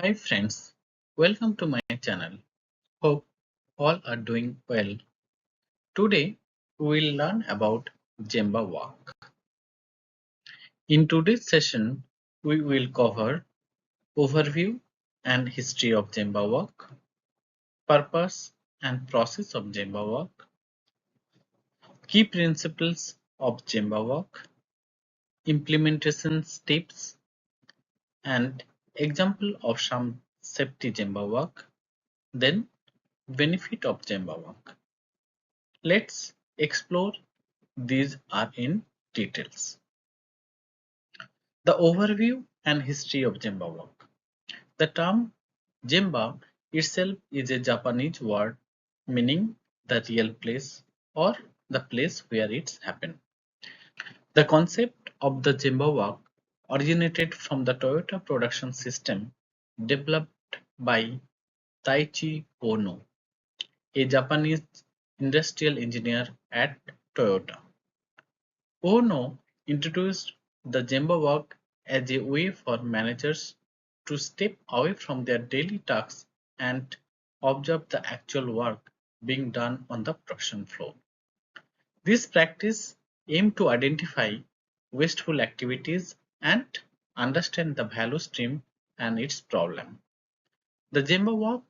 Hi friends, welcome to my channel. Hope all are doing well. Today we will learn about Gemba Walk. In today's session, we will cover overview and history of Gemba Walk, purpose and process of Gemba Walk, key principles of Gemba Walk, implementation steps, and example of some safety Gemba Walk, then benefit of Gemba Walk. Let's explore these are in details. The overview and history of Gemba Walk. The term Gemba itself is a Japanese word meaning the real place or the place where it's happened. The concept of the Gemba Walk originated from the Toyota production system developed by Taichi Ono, a Japanese industrial engineer at Toyota. Ono introduced the Gemba Walk as a way for managers to step away from their daily tasks and observe the actual work being done on the production floor. This practice aimed to identify wasteful activities and understand the value stream and its problem. The Gemba Walk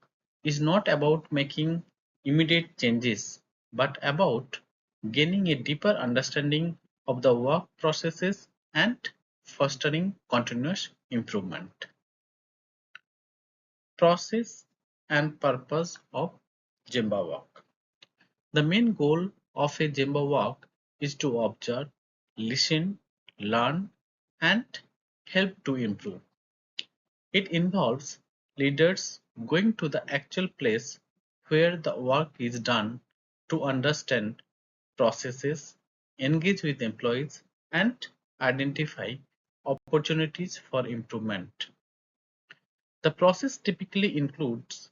is not about making immediate changes, but about gaining a deeper understanding of the work processes and fostering continuous improvement. Process and purpose of Gemba Walk. The main goal of a Gemba Walk is to observe, listen, learn, and help to improve. It involves leaders going to the actual place where the work is done to understand processes, engage with employees, and identify opportunities for improvement. The process typically includes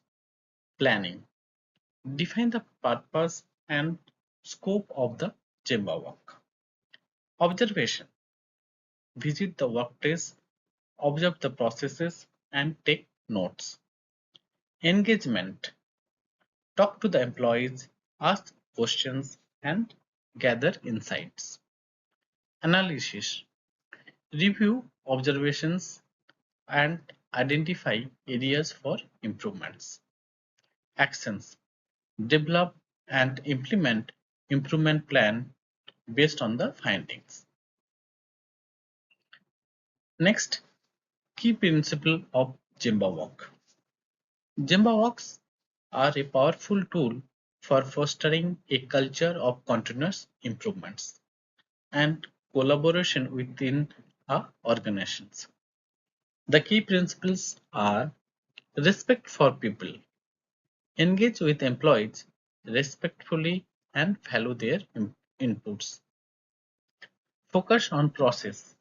planning, define the purpose and scope of the Gemba Walk. Observation, visit the workplace, observe the processes, and take notes. Engagement, talk to the employees, ask questions, and gather insights. Analysis, review observations and identify areas for improvements. Actions, develop and implement improvement plan based on the findings. Next, key principle of Gemba Walk. Gemba Walks are a powerful tool for fostering a culture of continuous improvements and collaboration within organizations. The key principles are respect for people, engage with employees respectfully and value their inputs, focus on process,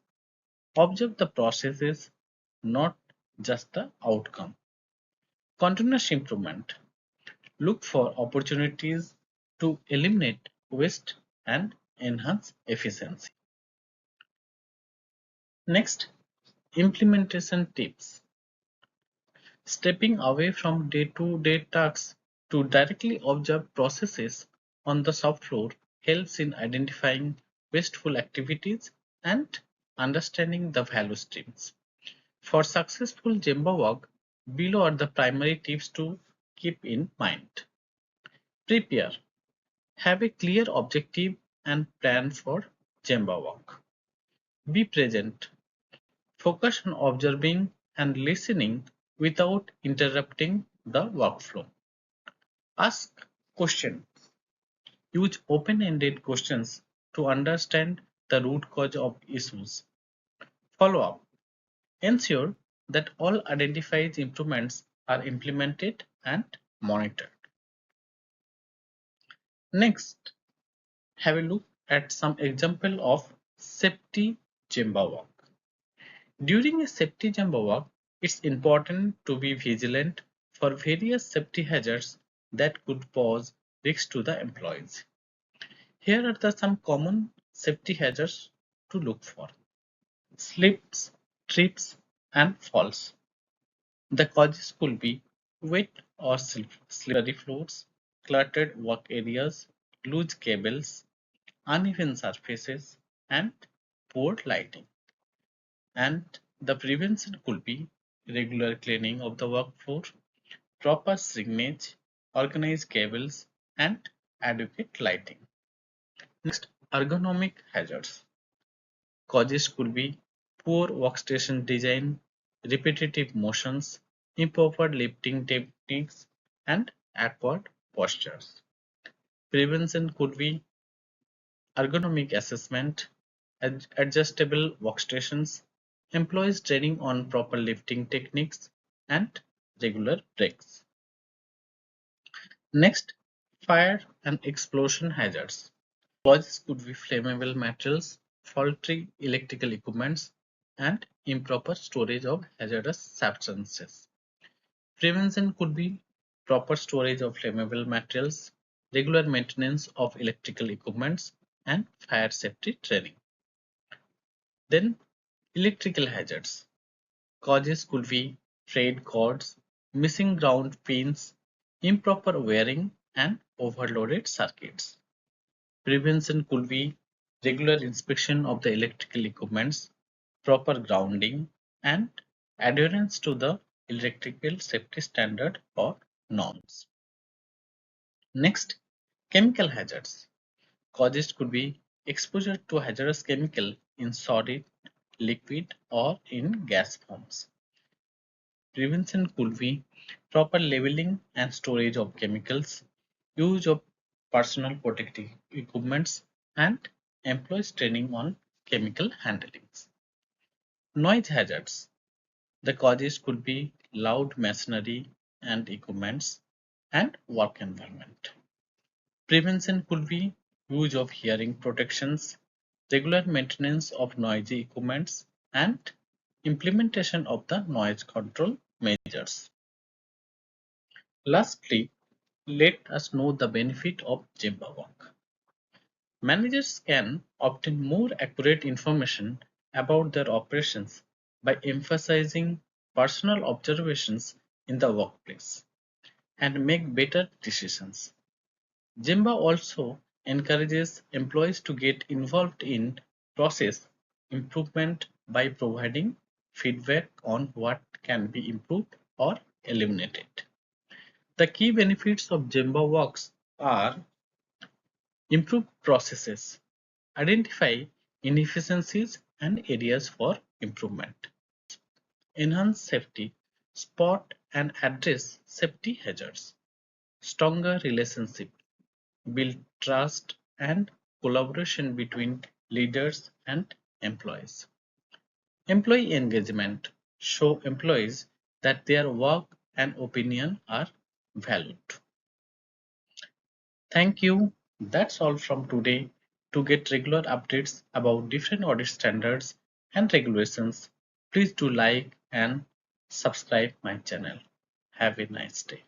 observe the processes, not just the outcome, continuous improvement, look for opportunities to eliminate waste and enhance efficiency. Next, implementation tips. Stepping away from day-to-day tasks to directly observe processes on the shop floor helps in identifying wasteful activities and understanding the value streams. For successful Gemba work, below are the primary tips to keep in mind. Prepare. Have a clear objective and plan for Gemba work. Be present. Focus on observing and listening without interrupting the workflow. Ask questions. Use open-ended questions to understand the root cause of issues. Follow up. Ensure that all identified improvements are implemented and monitored. Next, have a look at some example of safety Gemba work. During a safety Gemba work, it's important to be vigilant for various safety hazards that could pose risks to the employees. Here are some common safety hazards to look for: slips, trips, and falls. The causes could be wet or slippery floors, cluttered work areas, loose cables, uneven surfaces, and poor lighting. And the prevention could be regular cleaning of the work floor, proper signage, organized cables, and adequate lighting. Next, ergonomic hazards. Causes could be poor workstation design, repetitive motions, improper lifting techniques, and awkward postures. Prevention could be ergonomic assessment, adjustable workstations, employees training on proper lifting techniques, and regular breaks. Next, fire and explosion hazards. Causes could be flammable materials, faulty electrical equipments, and improper storage of hazardous substances. Prevention could be proper storage of flammable materials, regular maintenance of electrical equipments, and fire safety training. Then, electrical hazards. Causes could be frayed cords, missing ground pins, improper wiring, and overloaded circuits. Prevention could be regular inspection of the electrical equipments, proper grounding, and adherence to the electrical safety standard or norms. Next, chemical hazards. Causes could be exposure to hazardous chemical in solid, liquid, or in gas forms. Prevention could be proper labeling and storage of chemicals, use of personal protective equipments, and employees training on chemical handlings. Noise hazards. The causes could be loud machinery and equipments and work environment. Prevention could be use of hearing protections, regular maintenance of noisy equipments, and implementation of the noise control measures. Lastly, let us know the benefit of Gemba Walk. Managers can obtain more accurate information about their operations by emphasizing personal observations in the workplace and make better decisions. Gemba also encourages employees to get involved in process improvement by providing feedback on what can be improved or eliminated. The key benefits of Gemba Walks are improve processes, identify inefficiencies and areas for improvement, enhance safety, spot and address safety hazards, stronger relationship, build trust and collaboration between leaders and employees. Employee engagement, show employees that their work and opinion are valued. Thank you. That's all from today. To get regular updates about different audit standards and regulations, please do like and subscribe my channel. Have a nice day.